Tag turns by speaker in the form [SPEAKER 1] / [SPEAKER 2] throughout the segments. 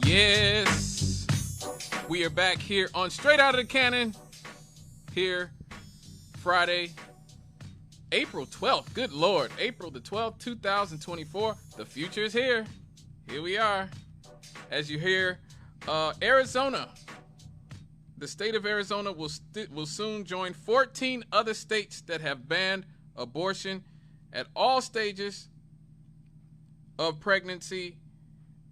[SPEAKER 1] Yes, we are back here on Straight Out of the Cannon. Here, Friday, April 12th. Good Lord, April the 12th, 2024. The future is here. Here we are. As you hear, Arizona. The state of Arizona will soon join 14 other states that have banned abortion at all stages of pregnancy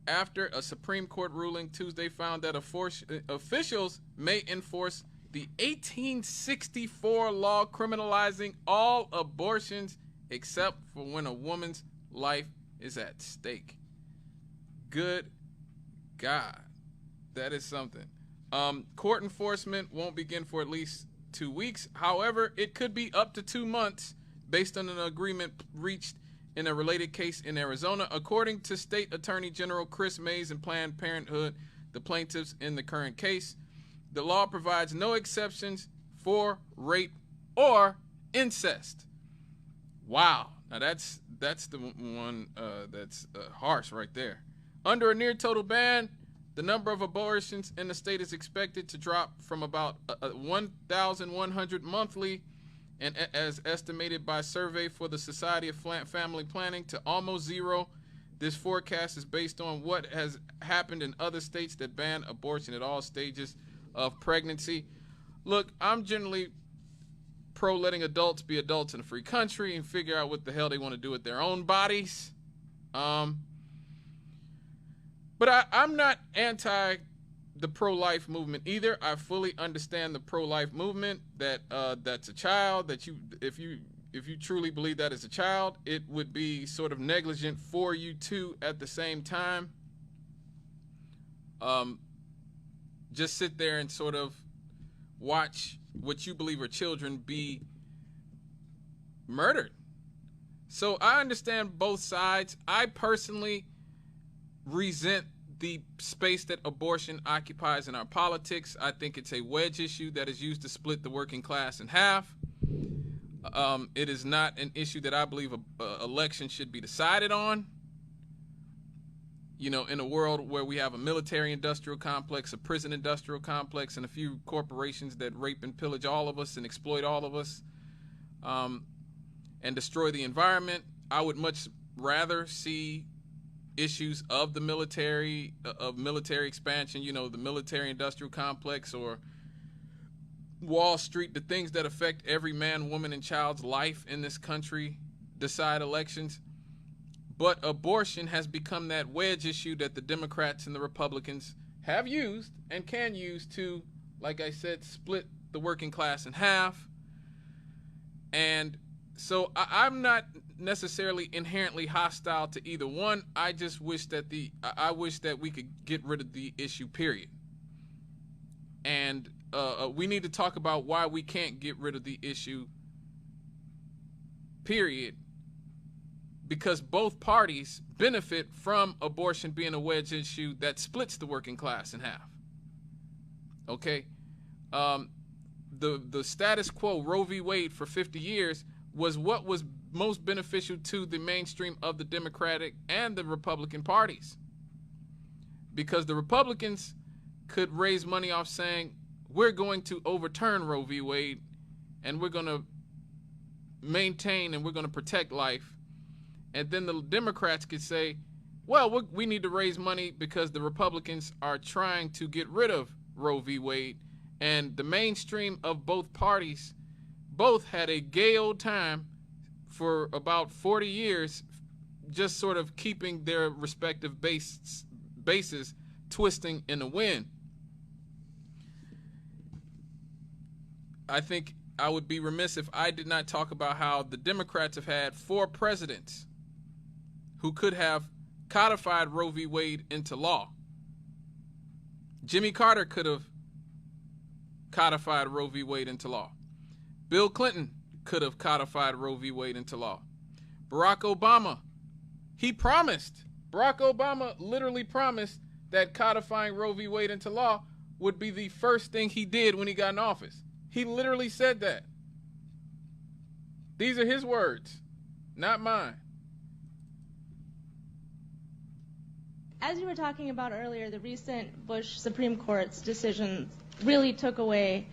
[SPEAKER 1] after a Supreme Court ruling Tuesday found that officials may enforce the 1864 law criminalizing all abortions except for when a woman's life is at stake. Good God, that is something. Court enforcement won't begin for at least 2 weeks. However, it could be up to 2 months based on an agreement reached in a related case in Arizona. According to State Attorney General Chris Mays and Planned Parenthood, the plaintiffs in the current case, the law provides no exceptions for rape or incest. Wow. Now that's the one that's harsh right there. Under a near total ban, the number of abortions in the state is expected to drop from about 1,100 monthly, and as estimated by a survey for the Society of Family Planning, to almost zero. This forecast is based on what has happened in other states that ban abortion at all stages of pregnancy. Look, I'm generally pro letting adults be adults in a free country and figure out what the hell they want to do with their own bodies. But I'm not anti the pro-life movement either. I fully understand the pro-life movement, that that's a child, that if you truly believe that is a child, it would be sort of negligent for you to at the same time just sit there and sort of watch what you believe are children be murdered. So I understand both sides. I personally resent the space that abortion occupies in our politics. I think it's a wedge issue that is used to split the working class in half. It is not an issue that I believe an election should be decided on. You know, in a world where we have a military-industrial complex, a prison-industrial complex, and a few corporations that rape and pillage all of us and exploit all of us, and destroy the environment, I would much rather see issues of the military, of military expansion, you know, the military-industrial complex or Wall Street, the things that affect every man, woman, and child's life in this country, decide elections. But abortion has become that wedge issue that the Democrats and the Republicans have used and can use to, like I said, split the working class in half. And so I'm not necessarily inherently hostile to either one. I just wish that I wish that we could get rid of the issue, period. And we need to talk about why we can't get rid of the issue, period, because both parties benefit from abortion being a wedge issue that splits the working class in half. Okay? The status quo, Roe v. Wade, for 50 years was what was most beneficial to the mainstream of the Democratic and the Republican parties, because the Republicans could raise money off saying, we're going to overturn Roe v. Wade and we're going to maintain and we're going to protect life. And then the Democrats could say, well, we need to raise money because the Republicans are trying to get rid of Roe v. Wade. And the mainstream of both parties both had a gay old time for about 40 years, just sort of keeping their respective bases twisting in the wind. I think I would be remiss if I did not talk about how the Democrats have had 4 presidents who could have codified Roe v. Wade into law. Jimmy Carter could have codified Roe v. Wade into law. Bill Clinton could have codified Roe v. Wade into law. Barack Obama, Barack Obama literally promised that codifying Roe v. Wade into law would be the first thing he did when he got in office. He literally said that. These are his words, not mine.
[SPEAKER 2] as you were talking about earlier, the recent Bush Supreme Court's decisions really took away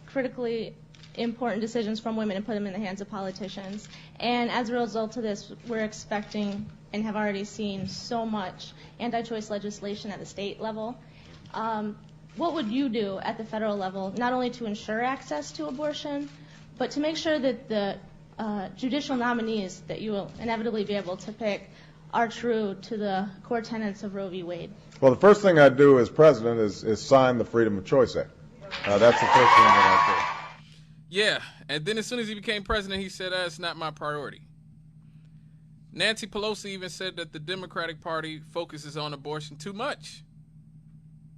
[SPEAKER 2] critically important decisions from women and put them in the hands of politicians. And as a result of this, we're expecting and have already seen so much anti-choice legislation at the state level. What would you do at the federal level, not only to ensure access to abortion, but to make sure that the judicial nominees that you will inevitably be able to pick are true to the core tenets of Roe v. Wade?
[SPEAKER 3] Well, the first thing I'd do as president is sign the Freedom of Choice Act. That's the first thing that I'd do.
[SPEAKER 1] Yeah, and then as soon as he became president, he said, it's not my priority. Nancy Pelosi even said that the Democratic Party focuses on abortion too much,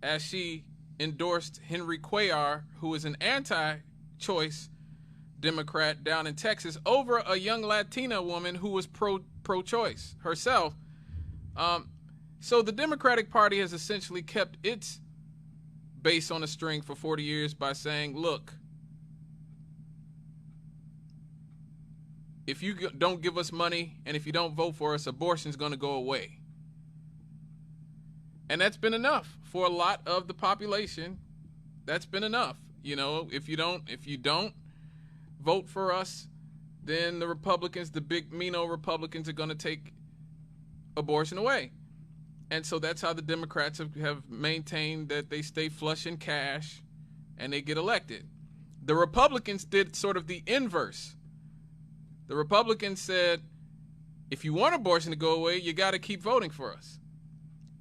[SPEAKER 1] as she endorsed Henry Cuellar, who is an anti-choice Democrat down in Texas, over a young Latina woman who was pro-choice herself. So the Democratic Party has essentially kept its base on a string for 40 years by saying, look, if you don't give us money and if you don't vote for us, abortion's going to go away. And that's been enough for a lot of the population. That's been enough. You know, if you don't vote for us, then the Republicans, the big mean-o Republicans, are going to take abortion away. And so that's how the Democrats have maintained that they stay flush in cash and they get elected. The Republicans did sort of the inverse. The Republicans said, if you want abortion to go away, you got to keep voting for us.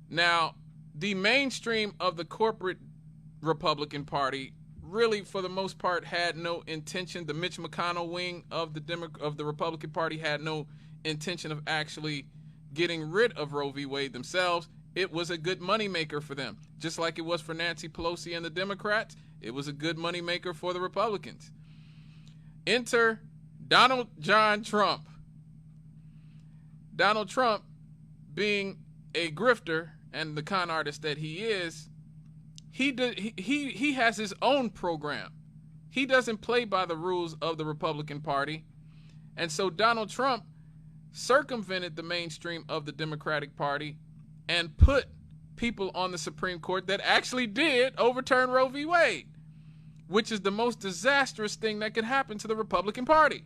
[SPEAKER 1] Now, the mainstream of the corporate Republican Party really, for the most part, had no intention. The Mitch McConnell wing of the Republican Party had no intention of actually getting rid of Roe v. Wade themselves. It was a good moneymaker for them. Just like it was for Nancy Pelosi and the Democrats, it was a good moneymaker for the Republicans. Enter Donald John Trump. Donald Trump, being a grifter and the con artist that he is, he has his own program. He doesn't play by the rules of the Republican Party. And so Donald Trump circumvented the mainstream of the Democratic Party and put people on the Supreme Court that actually did overturn Roe v. Wade, which is the most disastrous thing that could happen to the Republican Party.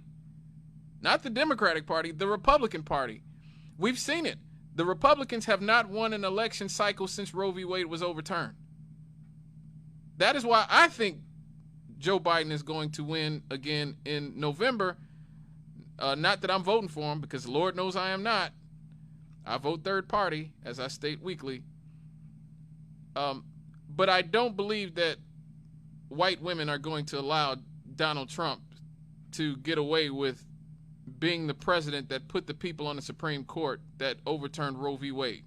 [SPEAKER 1] Not the Democratic Party, the Republican Party. We've seen it. The Republicans have not won an election cycle since Roe v. Wade was overturned. That is why I think Joe Biden is going to win again in November. Not that I'm voting for him, because Lord knows I am not. I vote third party, as I state weekly. But I don't believe that white women are going to allow Donald Trump to get away with being the president that put the people on the Supreme Court that overturned Roe v. Wade.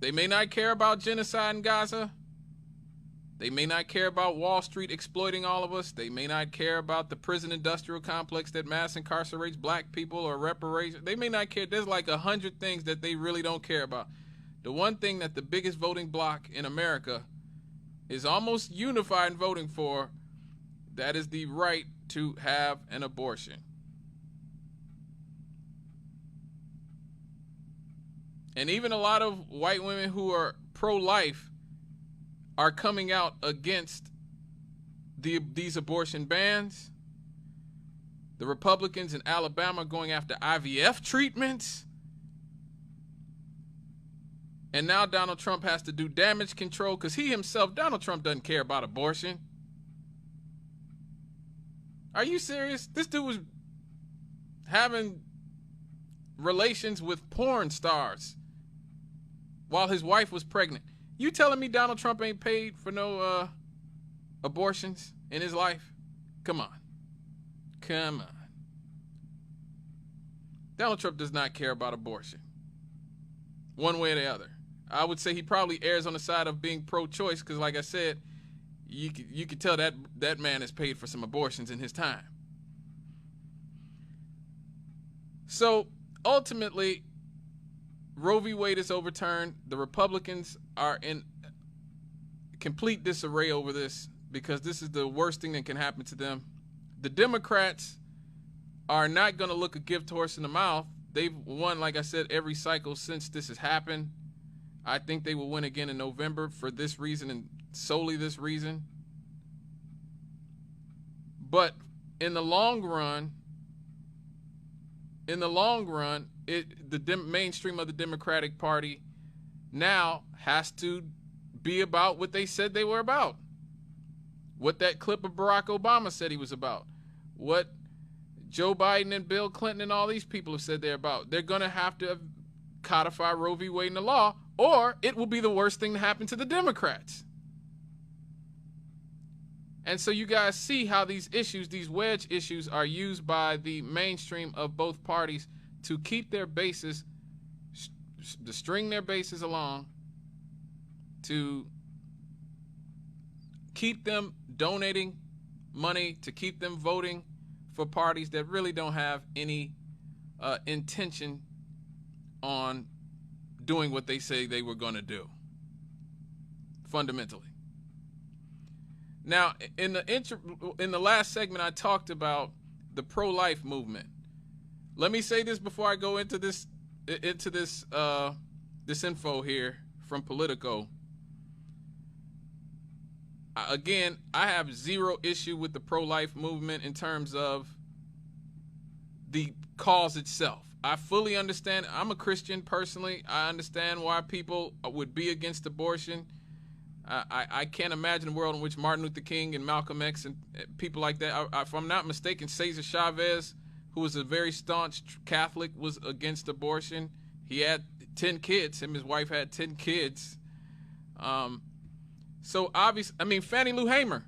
[SPEAKER 1] They may not care about genocide in Gaza. They may not care about Wall Street exploiting all of us. They may not care about the prison industrial complex that mass incarcerates black people or reparations. They may not care. There's like 100 things that they really don't care about. The one thing that the biggest voting bloc in America is almost unified in voting for, that is the right to have an abortion. And even a lot of white women who are pro-life are coming out against these abortion bans. The Republicans in Alabama are going after IVF treatments. And now Donald Trump has to do damage control because he himself, Donald Trump, doesn't care about abortion. Are you serious? This dude was having relations with porn stars while his wife was pregnant. You telling me Donald Trump ain't paid for no abortions in his life? Come on. Come on. Donald Trump does not care about abortion, one way or the other. I would say he probably errs on the side of being pro-choice because, like I said, you could tell that man has paid for some abortions in his time. So, ultimately, Roe v. Wade is overturned. The Republicans are in complete disarray over this because this is the worst thing that can happen to them. The Democrats are not going to look a gift horse in the mouth. They've won, like I said, every cycle since this has happened. I think they will win again in November for this reason and solely this reason. But in the long run, the mainstream of the Democratic Party now has to be about what they said they were about. What that clip of Barack Obama said he was about. What Joe Biden and Bill Clinton and all these people have said they're about. They're going to have to codify Roe v. Wade in the law, or it will be the worst thing to happen to the Democrats. And so you guys see how these issues, these wedge issues, are used by the mainstream of both parties to keep their bases, to string their bases along, to keep them donating money, to keep them voting for parties that really don't have any intention on doing what they say they were going to do, fundamentally. Now, in the last segment, I talked about the pro-life movement. Let me say this before I go into this info here from Politico. Again, I have zero issue with the pro-life movement in terms of the cause itself. I fully understand. I'm a Christian personally. I understand why people would be against abortion. I can't imagine a world in which Martin Luther King and Malcolm X and people like that, if I'm not mistaken, Cesar Chavez, who was a very staunch Catholic, was against abortion. He had 10 kids. Him and his wife had 10 kids. So obviously, I mean, Fannie Lou Hamer,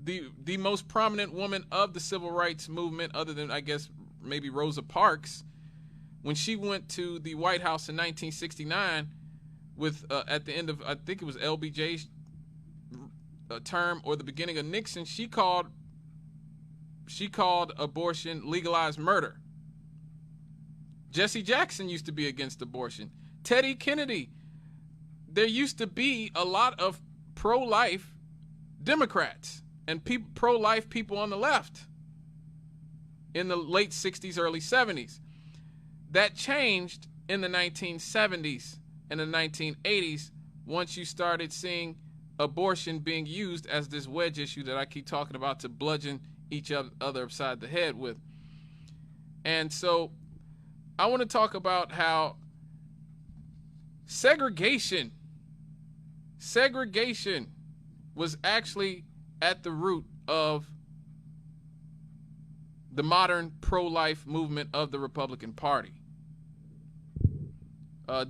[SPEAKER 1] the most prominent woman of the civil rights movement, other than, I guess, maybe Rosa Parks, when she went to the White House in 1969, with at the end of, I think it was LBJ's term or the beginning of Nixon, she called abortion legalized murder. Jesse Jackson used to be against abortion. Teddy Kennedy. There used to be a lot of pro-life Democrats and pro-life people on the left in the late 60s, early 70s. That changed in the 1970s and the 1980s once you started seeing abortion being used as this wedge issue that I keep talking about to bludgeon each other upside the head with. And so I want to talk about how segregation was actually at the root of the modern pro-life movement of the Republican Party. I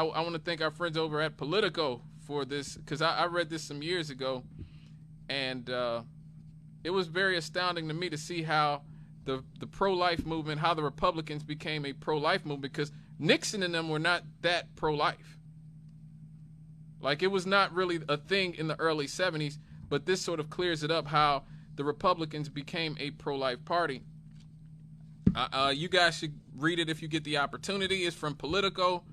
[SPEAKER 1] want to thank our friends over at Politico for this, because I read this some years ago, and it was very astounding to me to see how the pro-life movement, how the Republicans became a pro-life movement, because Nixon and them were not that pro-life. Like, it was not really a thing in the early 70s, but this sort of clears it up, how the Republicans became a pro-life party. You guys should read it if you get the opportunity. It's from Politico,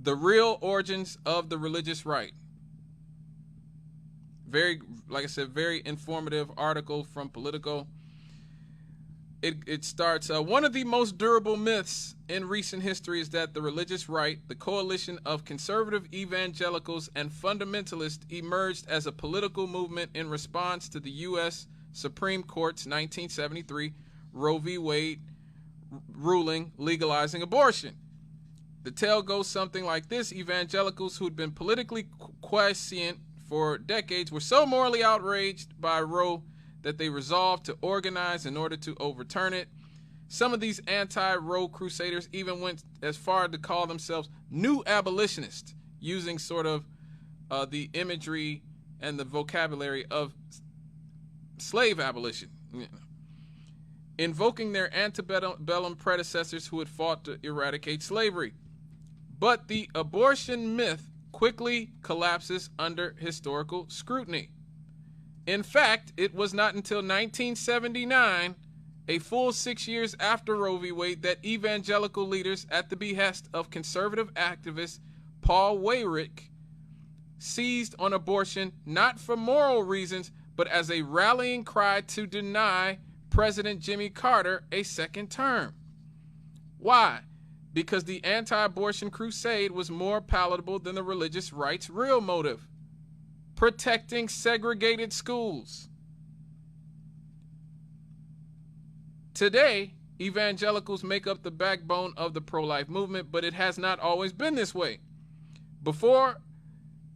[SPEAKER 1] The Real Origins of the Religious Right. Very, like I said, very informative article from Politico. It starts, one of the most durable myths in recent history is that the religious right, the coalition of conservative evangelicals and fundamentalists, emerged as a political movement in response to the U.S. Supreme Court's 1973 Roe v. Wade ruling legalizing abortion. The tale goes something like this. Evangelicals who'd been politically quiescent for decades were so morally outraged by Roe that they resolved to organize in order to overturn it. Some of these anti-Roe crusaders even went as far to call themselves new abolitionists, using sort of the imagery and the vocabulary of slave abolition, invoking their antebellum predecessors who had fought to eradicate slavery. But the abortion myth quickly collapses under historical scrutiny. In fact, it was not until 1979, a full 6 years after Roe v. Wade, that evangelical leaders, at the behest of conservative activist Paul Weyrich, seized on abortion not for moral reasons, but as a rallying cry to deny President Jimmy Carter a second term. Why? Because the anti-abortion crusade was more palatable than the religious right's real motive: protecting segregated schools. Today, evangelicals make up the backbone of the pro-life movement, but it has not always been this way. Before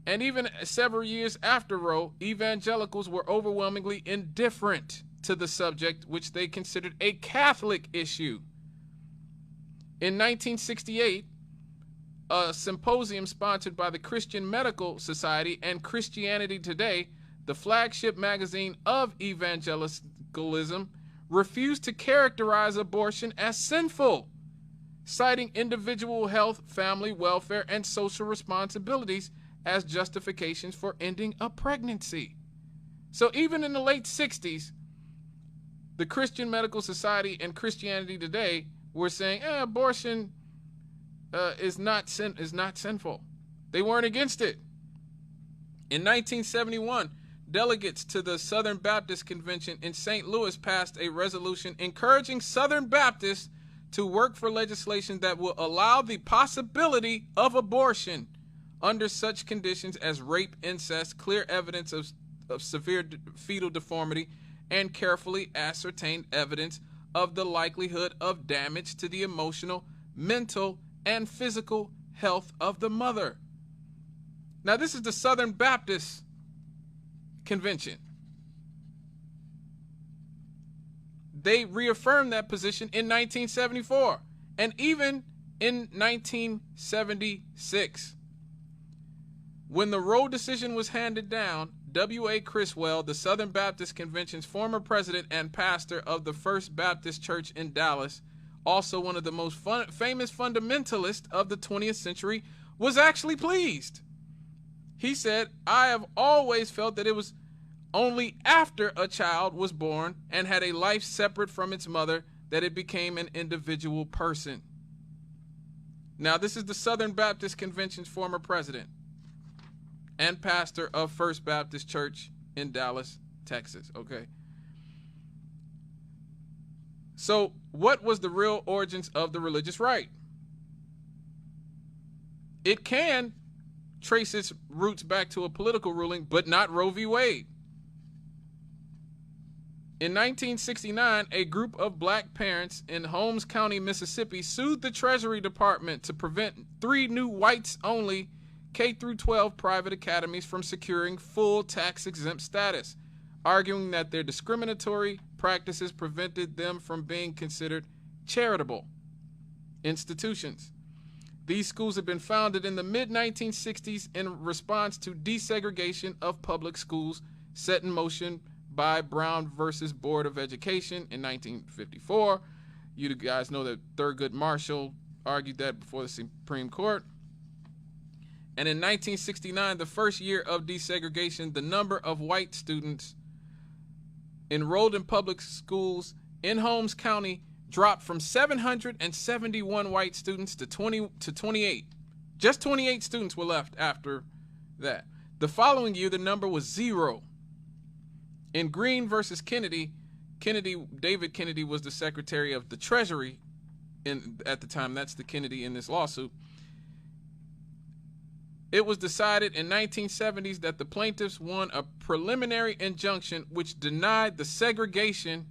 [SPEAKER 1] and even several years after Roe, evangelicals were overwhelmingly indifferent to the subject, which they considered a Catholic issue. In 1968, a symposium sponsored by the Christian Medical Society and Christianity Today, the flagship magazine of evangelicalism, refused to characterize abortion as sinful, citing individual health, family welfare, and social responsibilities as justifications for ending a pregnancy. So even in the late 60s, the Christian Medical Society and Christianity Today were saying abortion is not sinful. They weren't against it. In 1971, delegates to the Southern Baptist Convention in St. Louis passed a resolution encouraging Southern Baptists to work for legislation that will allow the possibility of abortion under such conditions as rape, incest, clear evidence of severe fetal deformity, and carefully ascertained evidence of the likelihood of damage to the emotional, mental, and physical health of the mother. Now, this is the Southern Baptist Convention. They reaffirmed that position in 1974 and even in 1976. When the Roe decision was handed down, W.A. Criswell, the Southern Baptist Convention's former president and pastor of the First Baptist Church in Dallas, also one of the most famous fundamentalists of the 20th century, was actually pleased. He said, "I have always felt that it was only after a child was born and had a life separate from its mother that it became an individual person." Now, this is the Southern Baptist Convention's former president and pastor of First Baptist Church in Dallas, Texas, okay? So, what was the real origins of the religious right? It can trace its roots back to a political ruling, but not Roe v. Wade. In 1969, a group of black parents in Holmes County, Mississippi, sued the Treasury Department to prevent 3 new whites-only K-12 private academies from securing full tax-exempt status, arguing that their discriminatory practices prevented them from being considered charitable institutions. These schools had been founded in the mid-1960s in response to desegregation of public schools set in motion by Brown versus Board of Education in 1954. You guys know that Thurgood Marshall argued that before the Supreme Court. And in 1969, the first year of desegregation, the number of white students enrolled in public schools in Holmes County dropped from 771 white students to 28. Just 28 students were left after that. The following year, the number was 0. In Green versus Kennedy, David Kennedy was the Secretary of the Treasury at the time. That's the Kennedy in this lawsuit. It was decided in 1970s that the plaintiffs won a preliminary injunction which denied the segregation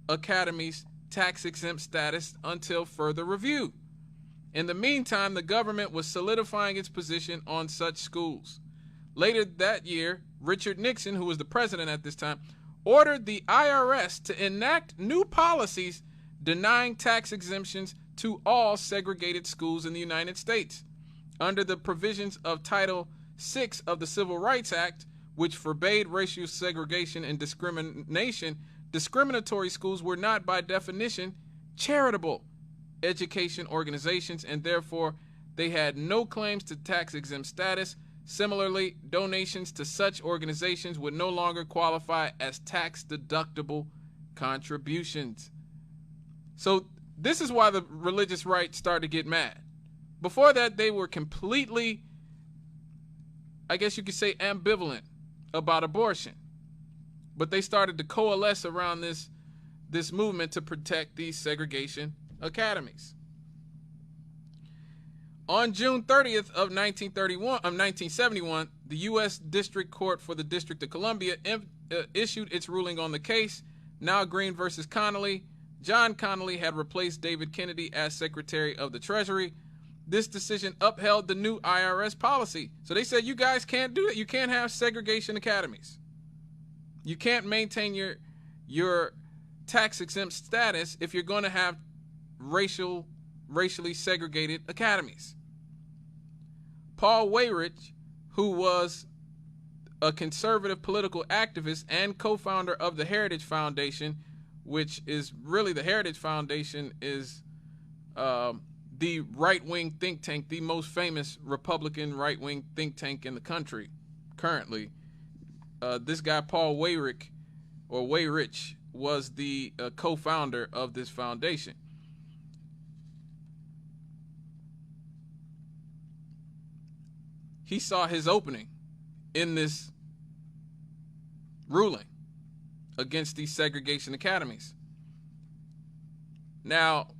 [SPEAKER 1] academies tax-exempt status until further review. In the meantime, the government was solidifying its position on such schools. Later that year, Richard Nixon, who was the president at this time, ordered the IRS to enact new policies denying tax exemptions to all segregated schools in the United States. Under the provisions of Title VI of the Civil Rights Act, which forbade racial segregation and discrimination, discriminatory schools were not, by definition, charitable education organizations, and therefore they had no claims to tax-exempt status. Similarly, donations to such organizations would no longer qualify as tax-deductible contributions. So this is why the religious right started to get mad. Before that, they were completely, I guess you could say, ambivalent about abortion. But they started to coalesce around this movement to protect these segregation academies. On June 30th of 1971, the U.S. District Court for the District of Columbia issued its ruling on the case. Now Green versus Connolly. John Connolly had replaced David Kennedy as Secretary of the Treasury. This decision upheld the new IRS policy. So they said, you guys can't do it. You can't have segregation academies. You can't maintain your tax-exempt status if you're going to have racially segregated academies. Paul Weyrich, who was a conservative political activist and co-founder of the Heritage Foundation, which is really, the Heritage Foundation is the right-wing think tank, the most famous Republican right-wing think tank in the country currently. This guy, Paul Weyrich, or Weyrich, was the co-founder of this foundation. He saw his opening in this ruling against these segregation academies. Now,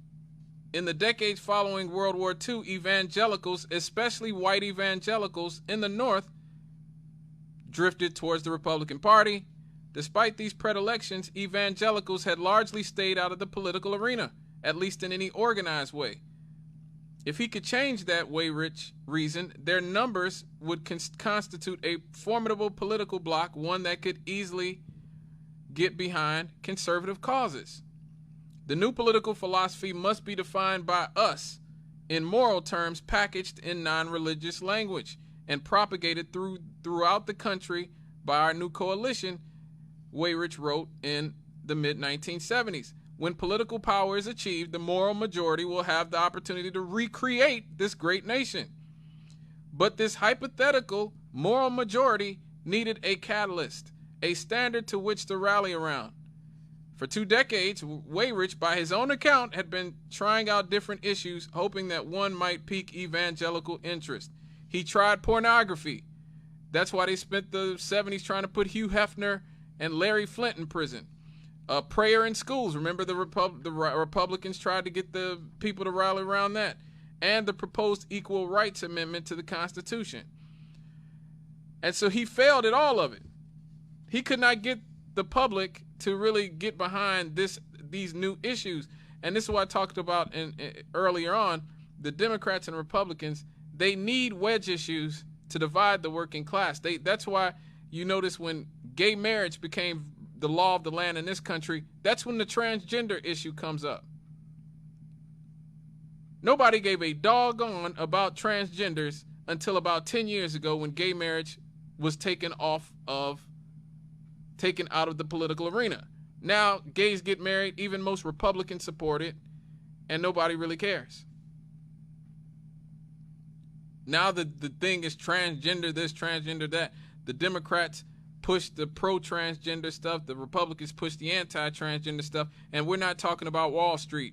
[SPEAKER 1] in the decades following World War II, evangelicals, especially white evangelicals in the North, drifted towards the Republican Party. Despite these predilections, evangelicals had largely stayed out of the political arena, at least in any organized way. If he could change that, Weyrich reasoned, their numbers would constitute a formidable political bloc, one that could easily get behind conservative causes. The new political philosophy must be defined by us in moral terms, packaged in non-religious language, and propagated throughout the country by our new coalition, Weyrich wrote in the mid-1970s. When political power is achieved, the moral majority will have the opportunity to recreate this great nation. But this hypothetical moral majority needed a catalyst, a standard to which to rally around. For 2 decades, Weyrich, by his own account, had been trying out different issues, hoping that one might pique evangelical interest. He tried pornography. That's why they spent the 70s trying to put Hugh Hefner and Larry Flint in prison. Prayer in schools. Remember the Republicans tried to get the people to rally around that. And the proposed Equal Rights Amendment to the Constitution. And so he failed at all of it. He could not get the public to really get behind these new issues. And this is what I talked about earlier on. The Democrats and Republicans, they need wedge issues to divide the working class. That's why you notice when gay marriage became the law of the land in this country, that's when the transgender issue comes up. Nobody gave a doggone about transgenders until about 10 years ago when gay marriage was taken out of the political arena. Now gays get married, even most Republicans support it, and nobody really cares. Now the thing is transgender this, transgender that. The Democrats push the pro-transgender stuff, the Republicans push the anti-transgender stuff, and we're not talking about Wall Street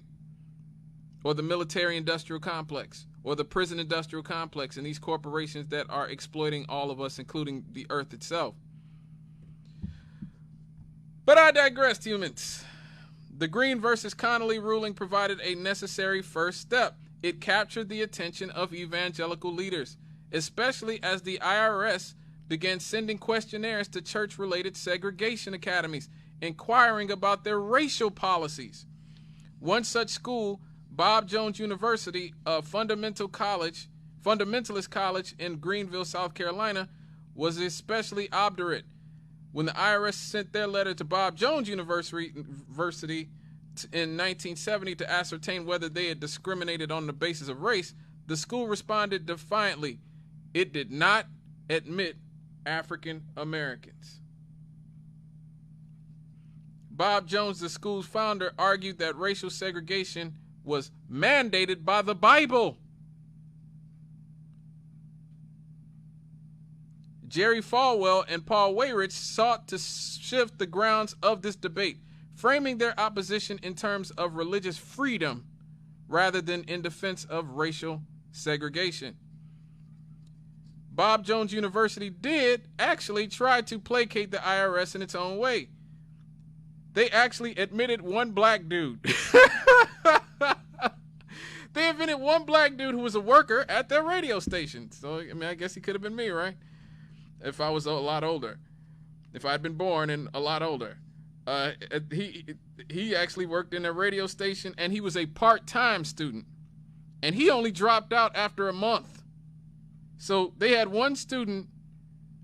[SPEAKER 1] or the military-industrial complex or the prison-industrial complex and these corporations that are exploiting all of us, including the earth itself. But I digress, humans. The Green versus Connolly ruling provided a necessary first step. It captured the attention of evangelical leaders, especially as the IRS began sending questionnaires to church-related segregation academies, inquiring about their racial policies. One such school, Bob Jones University, a fundamentalist college in Greenville, South Carolina, was especially obdurate. When the IRS sent their letter to Bob Jones University in 1970 to ascertain whether they had discriminated on the basis of race, the school responded defiantly. It did not admit African Americans. Bob Jones, the school's founder, argued that racial segregation was mandated by the Bible. Jerry Falwell and Paul Weyrich sought to shift the grounds of this debate, framing their opposition in terms of religious freedom rather than in defense of racial segregation. Bob Jones University did actually try to placate the IRS in its own way. they actually admitted one black dude. They admitted one black dude who was a worker at their radio station. So, I mean, I guess he could have been me, right? If I was a lot older. If I'd been born and a lot older. He actually worked in a radio station, and he was a part-time student. And he only dropped out after a month. So they had one student,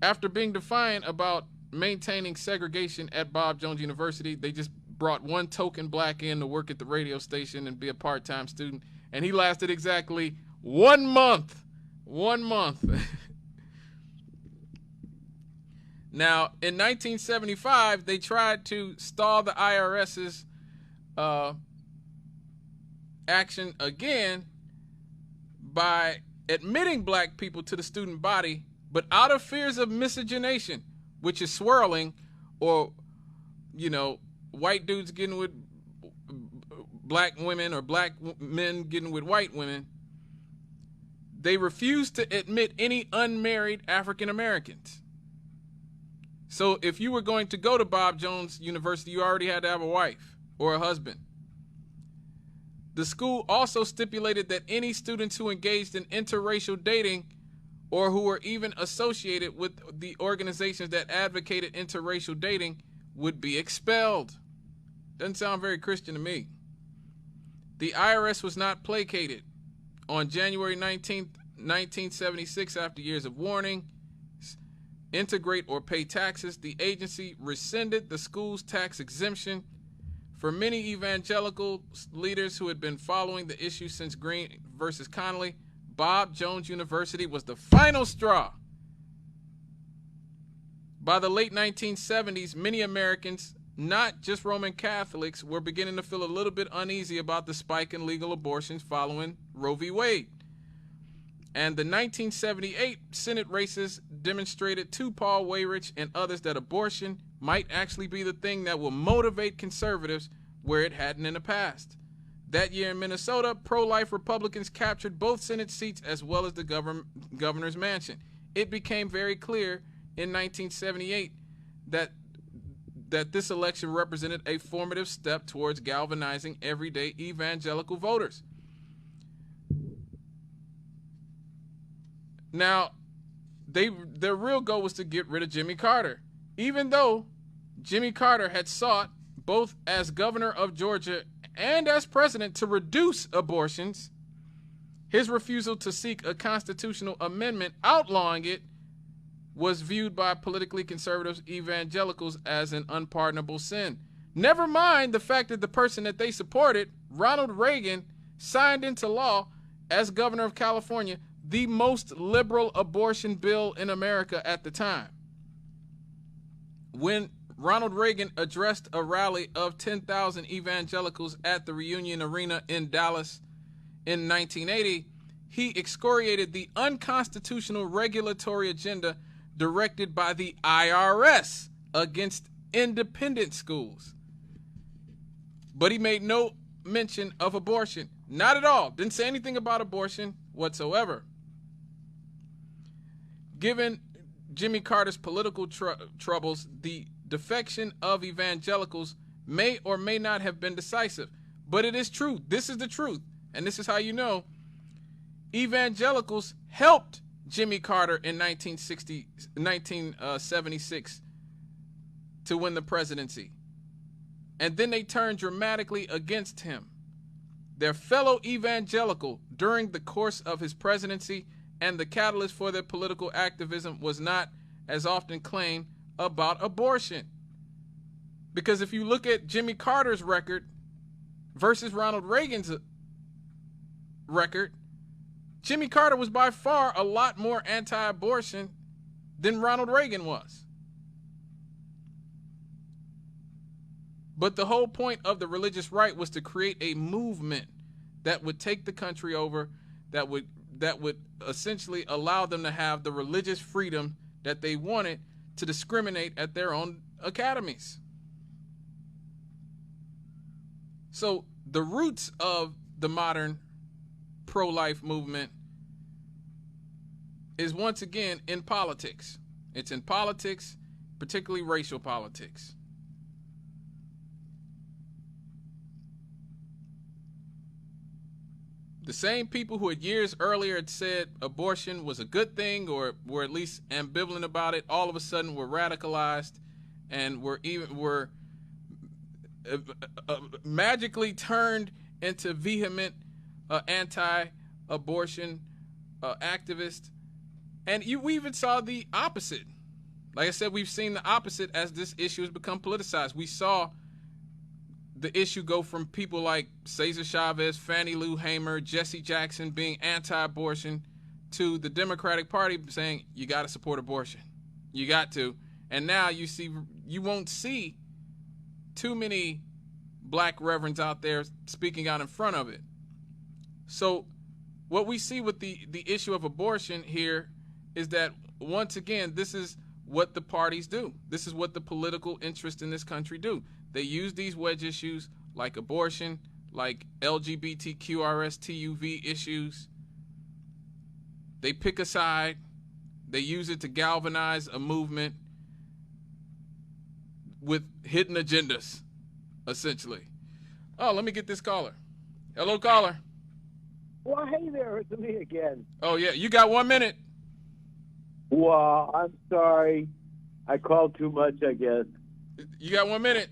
[SPEAKER 1] after being defiant about maintaining segregation at Bob Jones University, they just brought one token black in to work at the radio station and be a part-time student. And he lasted exactly 1 month. 1 month. Now, in 1975, they tried to stall the IRS's action again by admitting black people to the student body, but out of fears of miscegenation, which is swirling, or, you know, white dudes getting with black women or black men getting with white women, they refused to admit any unmarried African Americans. So if you were going to go to Bob Jones University, you already had to have a wife or a husband. The school also stipulated that any students who engaged in interracial dating or who were even associated with the organizations that advocated interracial dating would be expelled. Doesn't sound very Christian to me. The IRS was not placated. On January 19th, 1976, after years of warning, integrate or pay taxes, the agency rescinded the school's tax exemption. For many evangelical leaders who had been following the issue since Green versus Connolly, Bob Jones University was the final straw. By the late 1970s, many Americans, not just Roman Catholics, were beginning to feel a little bit uneasy about the spike in legal abortions following Roe v. Wade. And the 1978 Senate races demonstrated to Paul Weyrich and others that abortion might actually be the thing that will motivate conservatives where it hadn't in the past. That year in Minnesota, pro-life Republicans captured both Senate seats as well as the governor's mansion. It became very clear in 1978 that this election represented a formative step towards galvanizing everyday evangelical voters. Now, their real goal was to get rid of Jimmy Carter. Even though Jimmy Carter had sought, both as governor of Georgia and as president, to reduce abortions, his refusal to seek a constitutional amendment outlawing it was viewed by politically conservative evangelicals as an unpardonable sin. Never mind the fact that the person that they supported, Ronald Reagan, signed into law as governor of California the most liberal abortion bill in America at the time. When Ronald Reagan addressed a rally of 10,000 evangelicals at the Reunion Arena in Dallas in 1980, he excoriated the unconstitutional regulatory agenda directed by the IRS against independent schools. But he made no mention of abortion. Not at all. Didn't say anything about abortion whatsoever. Given Jimmy Carter's political troubles, the defection of evangelicals may or may not have been decisive. But it is true. This is the truth. And this is how you know. Evangelicals helped Jimmy Carter in 1976 to win the presidency. And then they turned dramatically against him. Their fellow evangelical during the course of his presidency, and the catalyst for their political activism was not, as often claimed, about abortion. Because if you look at Jimmy Carter's record versus Ronald Reagan's record, Jimmy Carter was by far a lot more anti-abortion than Ronald Reagan was. But the whole point of the religious right was to create a movement that would take the country over, that would essentially allow them to have the religious freedom that they wanted to discriminate at their own academies. So the roots of the modern pro-life movement is once again in politics. It's in politics, particularly racial politics. The same people who had years earlier had said abortion was a good thing or were at least ambivalent about it, all of a sudden were radicalized and were magically turned into vehement anti-abortion activists. And we even saw the opposite. Like I said, we've seen the opposite as this issue has become politicized. We saw the issue go from people like Cesar Chavez, Fannie Lou Hamer, Jesse Jackson being anti-abortion to the Democratic Party saying you got to support abortion. You got to. And now you won't see too many black reverends out there speaking out in front of it. So what we see with the issue of abortion here is that, once again, this is what the parties do. This is what the political interests in this country do. They use these wedge issues like abortion, like LGBTQRSTUV issues. They pick a side. They use it to galvanize a movement with hidden agendas, essentially. Oh, let me get this caller. Hello, caller.
[SPEAKER 4] Well, hey there, it's me again.
[SPEAKER 1] Oh, yeah, you got 1 minute.
[SPEAKER 4] Well, I'm sorry. I called too much, I guess.
[SPEAKER 1] You got 1 minute.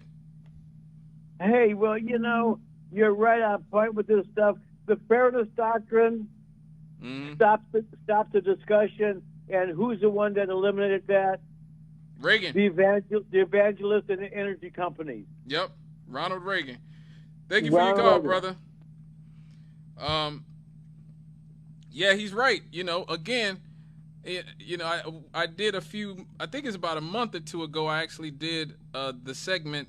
[SPEAKER 4] Hey, well, you're right on point with this stuff. The fairness doctrine stops the discussion, and who's the one that eliminated that?
[SPEAKER 1] Reagan.
[SPEAKER 4] The evangelists and the energy companies.
[SPEAKER 1] Yep, Ronald Reagan. Thank you for your call, brother. Yeah, he's right. Again, I did I think it's about a month or two ago, I actually did the segment,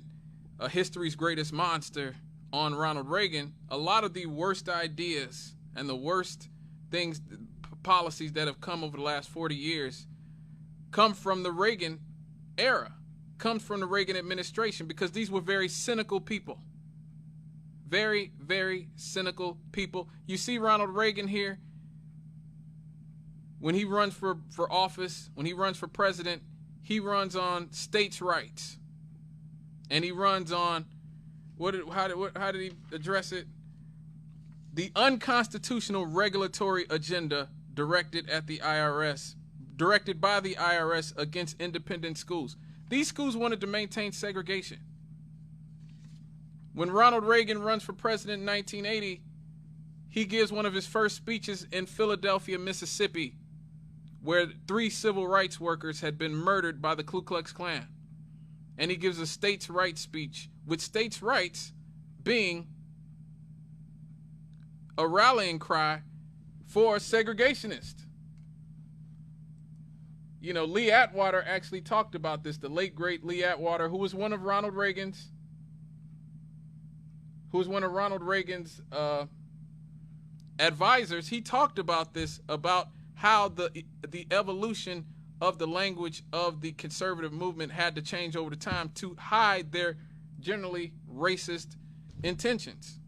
[SPEAKER 1] History's Greatest Monster, on Ronald Reagan. A lot of the worst ideas and the worst things, policies that have come over the last 40 years come from the Reagan era, comes from the Reagan administration, because these were very cynical people. Very, very cynical people. You see Ronald Reagan here, when he runs for office, when he runs for president, he runs on states' rights. And he runs on, how did he address it? The unconstitutional regulatory agenda directed by the IRS against independent schools. These schools wanted to maintain segregation. When Ronald Reagan runs for president in 1980, he gives one of his first speeches in Philadelphia, Mississippi, where 3 civil rights workers had been murdered by the Ku Klux Klan. And he gives a states' rights speech, with states' rights being a rallying cry for segregationists. Lee Atwater actually talked about this, the late, great Lee Atwater, who was one of Ronald Reagan's advisors. He talked about this, about how the evolution of the language of the conservative movement had to change over the time to hide their generally racist intentions.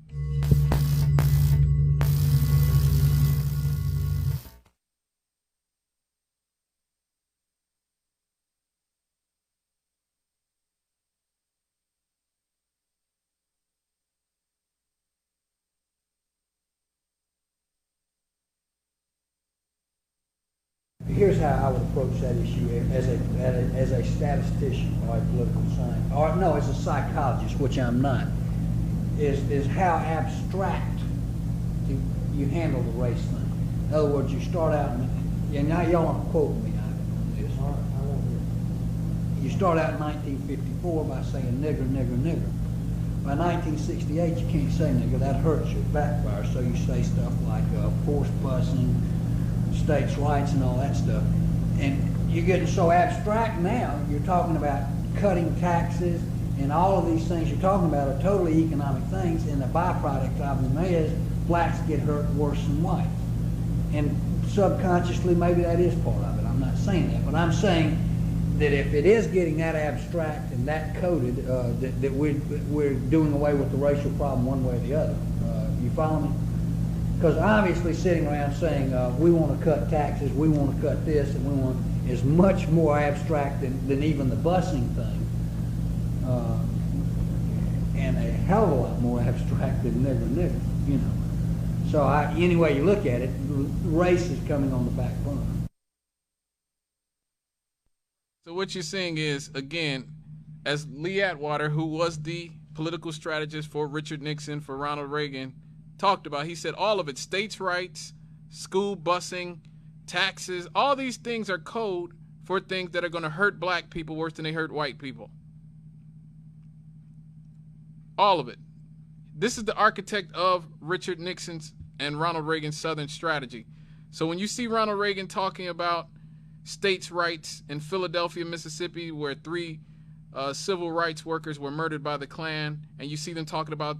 [SPEAKER 5] Here's how I would approach that issue as a statistician or a political scientist, or no, as a psychologist, which I'm not, is how abstract you handle the race thing. In other words, you start out, and now y'all aren't quoting me on this. You start out in 1954 by saying nigger, nigger, nigger. By 1968, you can't say nigger. That hurts you, backfires. So you say stuff like forced busing, states' rights, and all that stuff. And you're getting so abstract now, you're talking about cutting taxes, and all of these things you're talking about are totally economic things, and the byproduct of them is blacks get hurt worse than whites. And subconsciously, maybe that is part of it. I'm not saying that, but I'm saying that if it is getting that abstract and that coded, that we're doing away with the racial problem one way or the other. You follow me? Because obviously sitting around saying we want to cut taxes, we want to cut this, and we want is much more abstract than even the busing thing, and a hell of a lot more abstract than nigger, nigger, So any way you look at it, race is coming on the back burner.
[SPEAKER 1] So what you're saying is, again, as Lee Atwater, who was the political strategist for Richard Nixon, for Ronald Reagan, talked about, he said all of it, states' rights, school busing, taxes, all these things are code for things that are going to hurt black people worse than they hurt white people. All of it. This is the architect of Richard Nixon's and Ronald Reagan's Southern strategy. So when you see Ronald Reagan talking about states' rights in Philadelphia, Mississippi, where 3 civil rights workers were murdered by the Klan, and you see them talking about,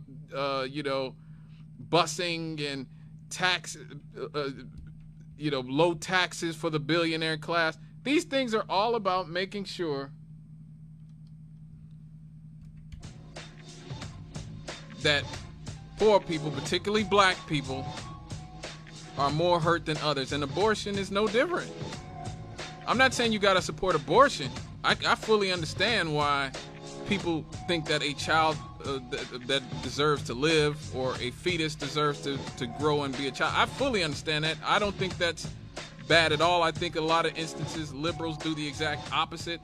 [SPEAKER 1] busing and tax, low taxes for the billionaire class. These things are all about making sure that poor people, particularly black people, are more hurt than others, and abortion is no different. I'm not saying you gotta support abortion. I fully understand why people think that a child that deserves to live, or a fetus deserves to grow and be a child. I fully understand that. I don't think that's bad at all. I think a lot of instances liberals do the exact opposite,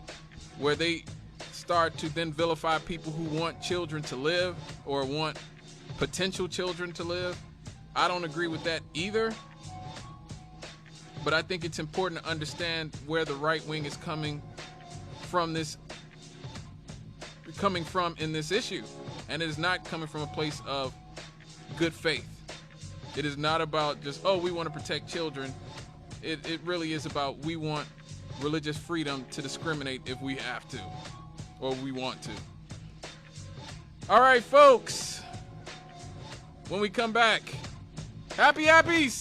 [SPEAKER 1] where they start to then vilify people who want children to live or want potential children to live. I don't agree with that either. But I think it's important to understand where the right wing is coming from in this issue. And it is not coming from a place of good faith. It is not about just, oh, we want to protect children. It really is about, we want religious freedom to discriminate if we have to, or we want to. All right, folks. When we come back, happy yappies!